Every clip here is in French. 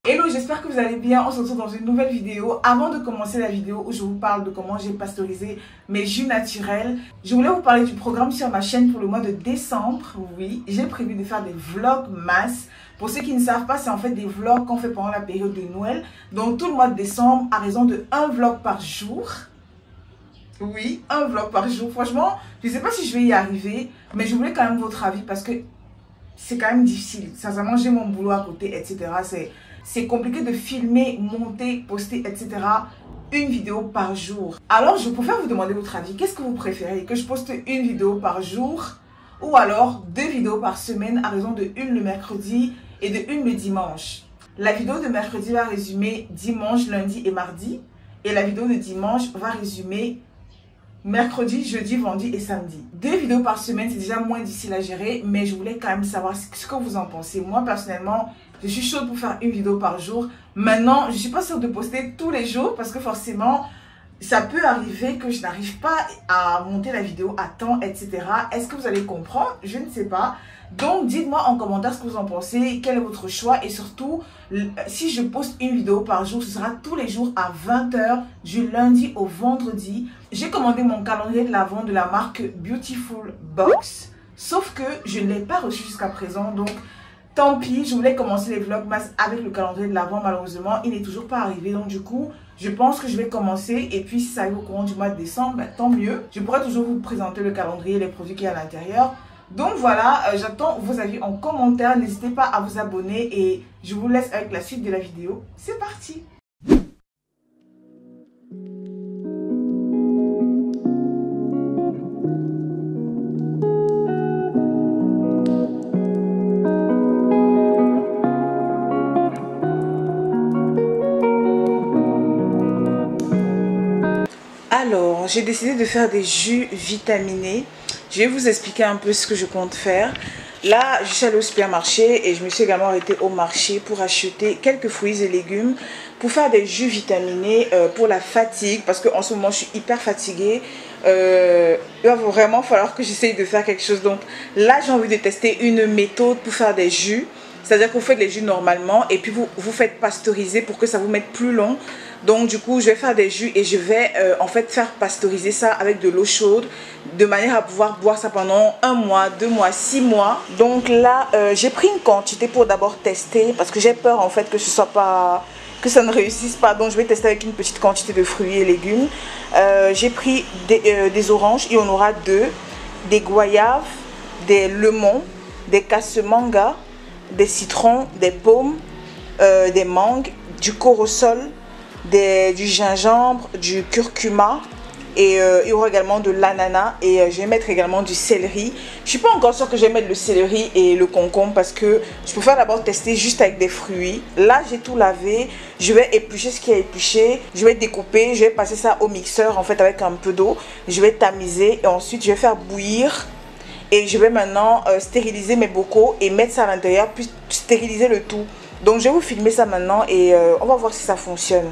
Hello, j'espère que vous allez bien. On se retrouve dans une nouvelle vidéo. Avant de commencer la vidéo où je vous parle de comment j'ai pasteurisé mes jus naturels, je voulais vous parler du programme sur ma chaîne pour le mois de décembre. Oui, j'ai prévu de faire des vlogs masse. Pour ceux qui ne savent pas, c'est en fait des vlogs qu'on fait pendant la période de Noël. Donc tout le mois de décembre, à raison de un vlog par jour. Oui, un vlog par jour. Franchement, je ne sais pas si je vais y arriver, mais je voulais quand même votre avis parce que c'est quand même difficile. Sincèrement, j'ai mon boulot à côté, etc. C'est compliqué de filmer, monter, poster, etc. une vidéo par jour. Alors, je préfère vous demander votre avis. Qu'est-ce que vous préférez? Que je poste une vidéo par jour ou alors 2 vidéos par semaine à raison de une le mercredi et de une le dimanche? La vidéo de mercredi va résumer dimanche, lundi et mardi. Et la vidéo de dimanche va résumer mercredi, jeudi, vendredi et samedi. 2 vidéos par semaine, c'est déjà moins difficile à gérer, mais je voulais quand même savoir ce que vous en pensez. Moi, personnellement, je suis chaude pour faire une vidéo par jour. Maintenant, je ne suis pas sûre de poster tous les jours parce que forcément, ça peut arriver que je n'arrive pas à monter la vidéo à temps, etc. Est-ce que vous allez comprendre? Je ne sais pas. Donc, dites-moi en commentaire ce que vous en pensez, quel est votre choix et surtout, si je poste une vidéo par jour, ce sera tous les jours à 20 h du lundi au vendredi. J'ai commandé mon calendrier de l'Avent de la marque Beautiful Box, sauf que je ne l'ai pas reçu jusqu'à présent, donc tant pis. Je voulais commencer les vlogmas avec le calendrier de l'Avent, malheureusement, il n'est toujours pas arrivé, donc du coup, je pense que je vais commencer et puis si ça arrive au courant du mois de décembre, ben, tant mieux. Je pourrai toujours vous présenter le calendrier et les produits qu'il y a à l'intérieur. Donc voilà, j'attends vos avis en commentaire. N'hésitez pas à vous abonner et je vous laisse avec la suite de la vidéo. C'est parti! Alors, j'ai décidé de faire des jus vitaminés. Je vais vous expliquer un peu ce que je compte faire. Là, je suis allée au supermarché et je me suis également arrêtée au marché pour acheter quelques fruits et légumes pour faire des jus vitaminés pour la fatigue. Parce qu'en ce moment, je suis hyper fatiguée. Il va vraiment falloir que j'essaye de faire quelque chose. Donc là, j'ai envie de tester une méthode pour faire des jus. C'est-à-dire que vous faites les jus normalement et puis vous faites pasteuriser pour que ça vous mette plus long. Donc du coup, je vais faire des jus et je vais en fait faire pasteuriser ça avec de l'eau chaude de manière à pouvoir boire ça pendant 1 mois, 2 mois, 6 mois. Donc là, j'ai pris une quantité pour d'abord tester parce que j'ai peur en fait que ce soit pas, que ça ne réussisse pas. Donc je vais tester avec une petite quantité de fruits et légumes. J'ai pris des oranges, il y en aura 2, des goyaves, des lemons, des cassemangas, des citrons, des pommes, des mangues, du corosol, du gingembre, du curcuma et il y aura également de l'ananas et je vais mettre également du céleri. Je suis pas encore sûre que je vais mettre le céleri et le concombre parce que je préfère d'abord tester juste avec des fruits. Là j'ai tout lavé, je vais éplucher ce qui est épluché, je vais découper, je vais passer ça au mixeur en fait avec un peu d'eau, je vais tamiser et ensuite je vais faire bouillir. Et je vais maintenant stériliser mes bocaux et mettre ça à l'intérieur, puis stériliser le tout. Donc je vais vous filmer ça maintenant et on va voir si ça fonctionne.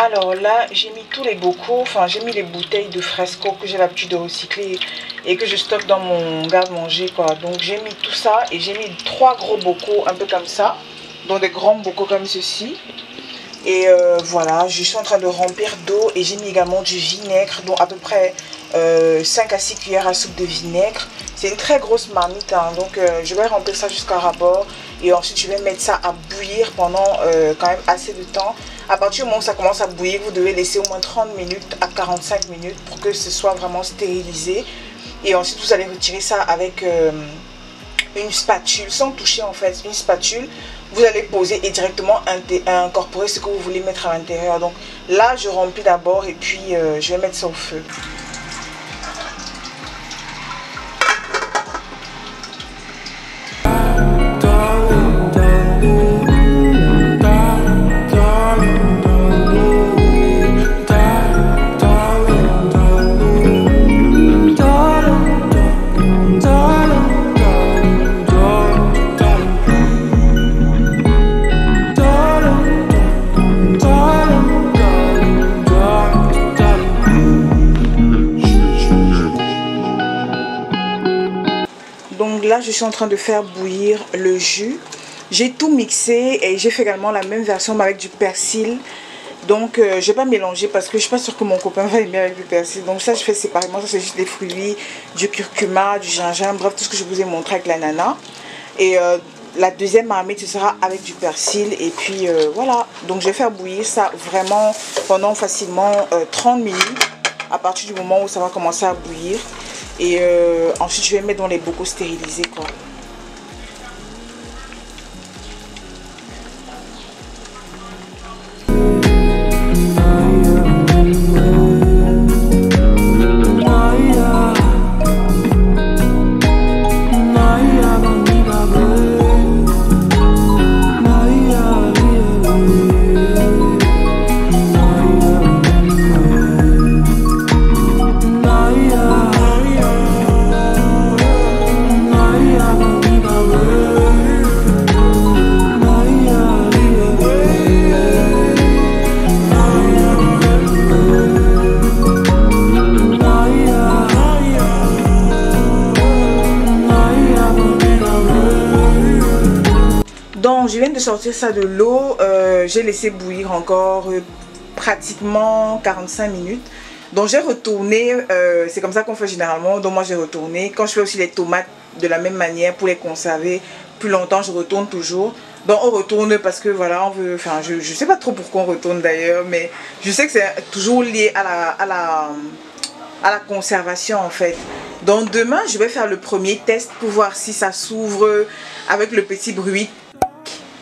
Alors là, j'ai mis tous les bocaux, enfin j'ai mis les bouteilles de Fresco que j'ai l'habitude de recycler et que je stocke dans mon garde-manger quoi. Donc j'ai mis tout ça et j'ai mis 3 gros bocaux un peu comme ça, donc des grands bocaux comme ceci. Et voilà, je suis en train de remplir d'eau et j'ai mis également du vinaigre, donc à peu près 5 à 6 cuillères à soupe de vinaigre. C'est une très grosse marmite, hein, donc je vais remplir ça jusqu'à ras-bord et ensuite je vais mettre ça à bouillir pendant quand même assez de temps. À partir du moment où ça commence à bouillir, vous devez laisser au moins 30 minutes à 45 minutes pour que ce soit vraiment stérilisé. Et ensuite vous allez retirer ça avec une spatule, sans toucher en fait, une spatule. Vous allez poser et directement incorporer ce que vous voulez mettre à l'intérieur. Donc là je remplis d'abord et puis je vais mettre ça au feu. là, je suis en train de faire bouillir le jus. J'ai tout mixé et j'ai fait également la même version mais avec du persil. Donc je ne vais pas mélanger parce que je ne suis pas sûre que mon copain va aimer avec du persil. Donc ça je fais séparément, ça c'est juste des fruits, du curcuma, du gingembre, bref tout ce que je vous ai montré avec l'ananas. Et la deuxième marmite ce sera avec du persil et puis voilà. Donc je vais faire bouillir ça vraiment pendant facilement 30 minutes à partir du moment où ça va commencer à bouillir. Et ensuite je vais mettre dans les bocaux stérilisés quoi. Donc je viens de sortir ça de l'eau, j'ai laissé bouillir encore pratiquement 45 minutes. Donc j'ai retourné, c'est comme ça qu'on fait généralement, donc moi j'ai retourné. Quand je fais aussi les tomates de la même manière pour les conserver plus longtemps, je retourne toujours. Donc on retourne parce que voilà, on veut, enfin je sais pas trop pourquoi on retourne d'ailleurs, mais je sais que c'est toujours lié à la conservation en fait. Donc demain je vais faire le premier test pour voir si ça s'ouvre avec le petit bruit.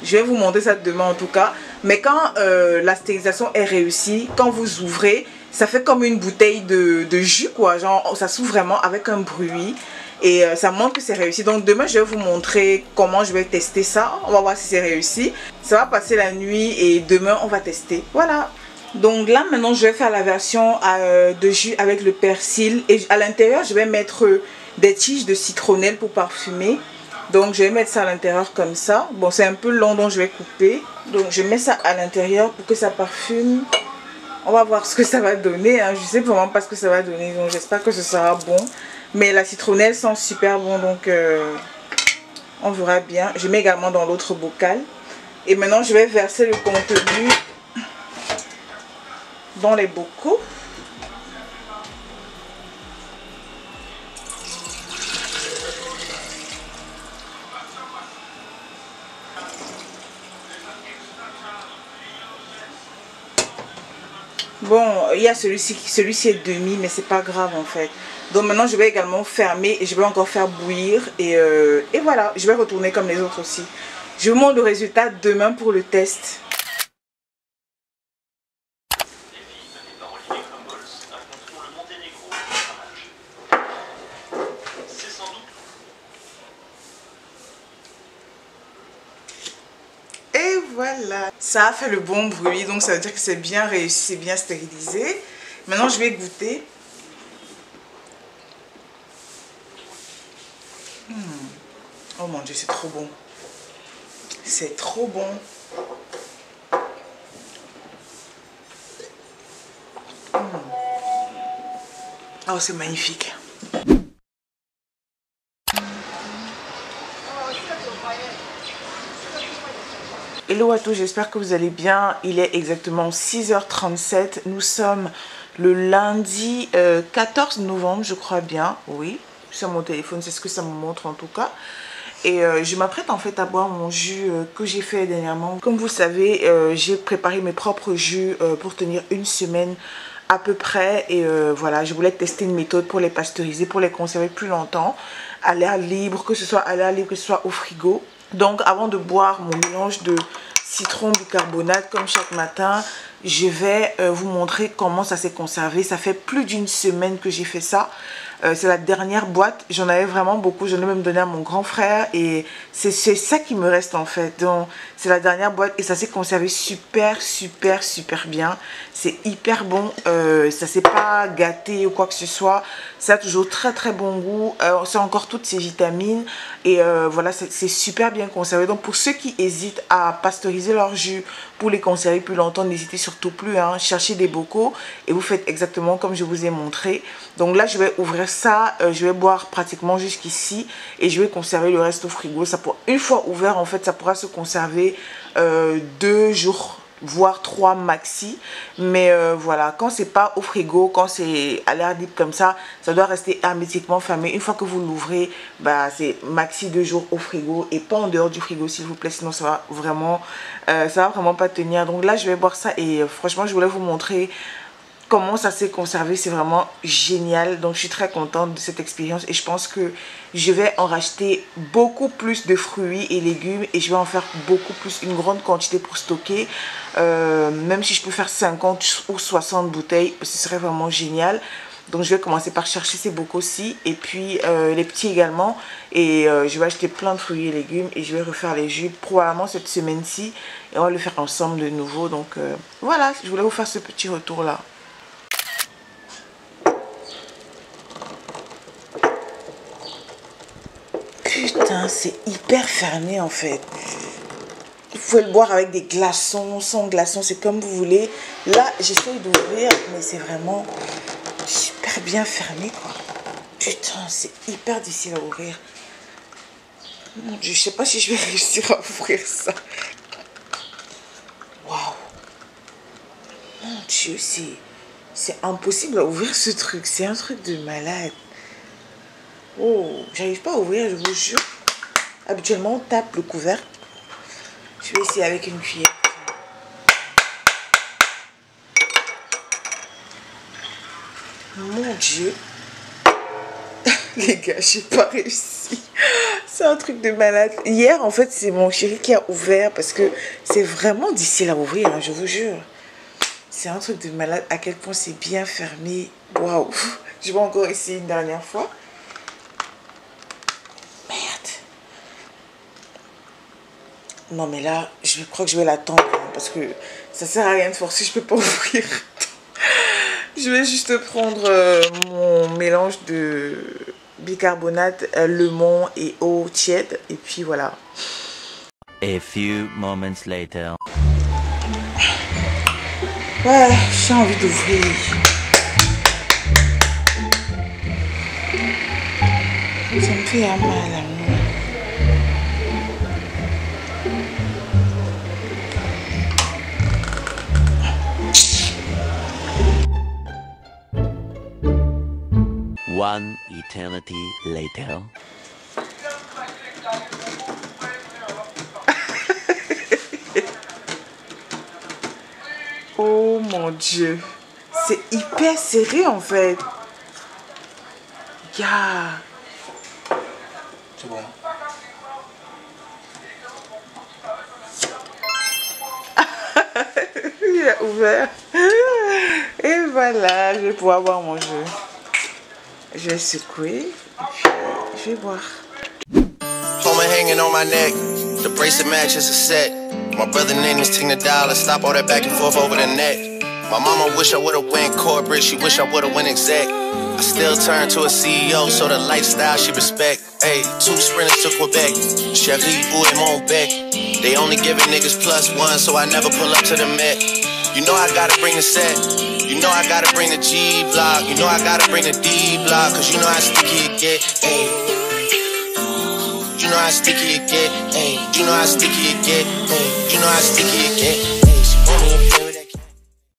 Je vais vous montrer ça demain en tout cas. Mais quand la stérilisation est réussie, quand vous ouvrez, ça fait comme une bouteille de jus quoi. Genre ça s'ouvre vraiment avec un bruit. Et ça montre que c'est réussi. Donc demain je vais vous montrer comment je vais tester ça. On va voir si c'est réussi. Ça va passer la nuit et demain on va tester. Voilà. Donc là maintenant je vais faire la version de jus avec le persil. Et à l'intérieur je vais mettre des tiges de citronnelle pour parfumer. Donc je vais mettre ça à l'intérieur comme ça. Bon c'est un peu long donc je vais couper. Donc je mets ça à l'intérieur pour que ça parfume. On va voir ce que ça va donner. Hein. Je sais vraiment pas ce que ça va donner. Donc j'espère que ce sera bon. Mais la citronnelle sent super bon. Donc on verra bien. Je mets également dans l'autre bocal. Et maintenant je vais verser le contenu dans les bocaux. Bon, il y a celui-ci est demi, mais c'est pas grave en fait. Donc maintenant, je vais également fermer et je vais encore faire bouillir. Et voilà, je vais retourner comme les autres aussi. Je vous montre le résultat demain pour le test. Et voilà, ça a fait le bon bruit, donc ça veut dire que c'est bien réussi, c'est bien stérilisé. Maintenant je vais goûter. Oh mon dieu, c'est trop bon. C'est trop bon. Oh, c'est magnifique. Hello à tous, j'espère que vous allez bien. Il est exactement 6h37. Nous sommes le lundi 14 novembre, je crois bien. Oui, sur mon téléphone, c'est ce que ça me montre en tout cas. Et je m'apprête en fait à boire mon jus que j'ai fait dernièrement. Comme vous savez, j'ai préparé mes propres jus pour tenir une semaine à peu près. Et voilà, je voulais tester une méthode pour les pasteuriser, pour les conserver plus longtemps. À l'air libre, que ce soit à l'air libre, que ce soit au frigo. Donc avant de boire mon mélange de citron bicarbonate comme chaque matin, je vais vous montrer comment ça s'est conservé. Ça fait plus d'une semaine que j'ai fait ça. C'est la dernière boîte, j'en avais vraiment beaucoup, j'en ai même donné à mon grand frère et c'est ça qui me reste en fait. Donc c'est la dernière boîte et ça s'est conservé super bien. C'est hyper bon, ça s'est pas gâté ou quoi que ce soit. Ça a toujours très bon goût, c'est encore toutes ces vitamines et voilà, c'est super bien conservé. Donc pour ceux qui hésitent à pasteuriser leur jus pour les conserver plus longtemps, n'hésitez surtout plus, hein. Cherchez des bocaux et vous faites exactement comme je vous ai montré. Donc là je vais ouvrir faire ça, je vais boire pratiquement jusqu'ici et je vais conserver le reste au frigo. Ça pour, une fois ouvert, en fait, ça pourra se conserver 2 jours, voire 3 maxi. Mais voilà, quand c'est pas au frigo, quand c'est à l'air libre comme ça doit rester hermétiquement fermé. Une fois que vous l'ouvrez, bah, c'est maxi 2 jours au frigo et pas en dehors du frigo, s'il vous plaît, sinon ça va vraiment pas tenir. Donc là, je vais boire ça et franchement, je voulais vous montrer comment ça s'est conservé. C'est vraiment génial. Donc je suis très contente de cette expérience et je pense que je vais en racheter beaucoup plus de fruits et légumes et je vais en faire beaucoup plus, une grande quantité pour stocker. Même si je peux faire 50 ou 60 bouteilles, ce serait vraiment génial. Donc je vais commencer par chercher ces bocaux-ci et puis les petits également. Et je vais acheter plein de fruits et légumes et je vais refaire les jus probablement cette semaine-ci. Et on va le faire ensemble de nouveau. Donc voilà, je voulais vous faire ce petit retour-là. Putain, c'est hyper fermé en fait. Vous pouvez le boire avec des glaçons, sans glaçons, c'est comme vous voulez. Là, j'essaye d'ouvrir, mais c'est vraiment super bien fermé quoi. Putain, c'est hyper difficile à ouvrir. Mon Dieu, je sais pas si je vais réussir à ouvrir ça. Waouh. Mon Dieu, c'est impossible à ouvrir ce truc. C'est un truc de malade. Oh, j'arrive pas à ouvrir, je vous jure. Habituellement, on tape le couvercle. Je vais essayer avec une cuillère. Mon Dieu. Les gars, j'ai pas réussi. C'est un truc de malade. Hier, en fait, c'est mon chéri qui a ouvert parce que c'est vraiment difficile à ouvrir, hein, je vous jure. C'est un truc de malade à quel point c'est bien fermé. Waouh. Je vais encore essayer une dernière fois. Non mais là, je crois que je vais l'attendre hein, parce que ça sert à rien de forcer, je peux pas ouvrir. Je vais juste prendre mon mélange de bicarbonate, lemon et eau tiède et puis voilà. A few moments later. Ouais, j'ai envie d'ouvrir. Ça me fait un mal à moi. One eternity later. Oh mon Dieu. C'est hyper serré en fait. Yeah. C'est bon. Il a ouvert. Et voilà, je vais pouvoir boire mon jus. Je vais secouer et puis je vais boire. Phone hanging on my neck. The bracelet matches a set. My brother named is Ting the Dollar. Stop all that back and forth over the net. My mama wish I would've went corporate. She wish I would've went exec. I still turn to a CEO, so the lifestyle she respect. Hey, 2 sprinters to Quebec. Cherie ou et Montbec. They only giving niggas +1, so I never pull up to the Met. You know I gotta bring the set. You know I gotta bring the G block. You know I gotta bring the D block. Cause you know how sticky it get. Hey. You know how sticky it get. Hey. You know how sticky it get. Hey. You know how sticky it get.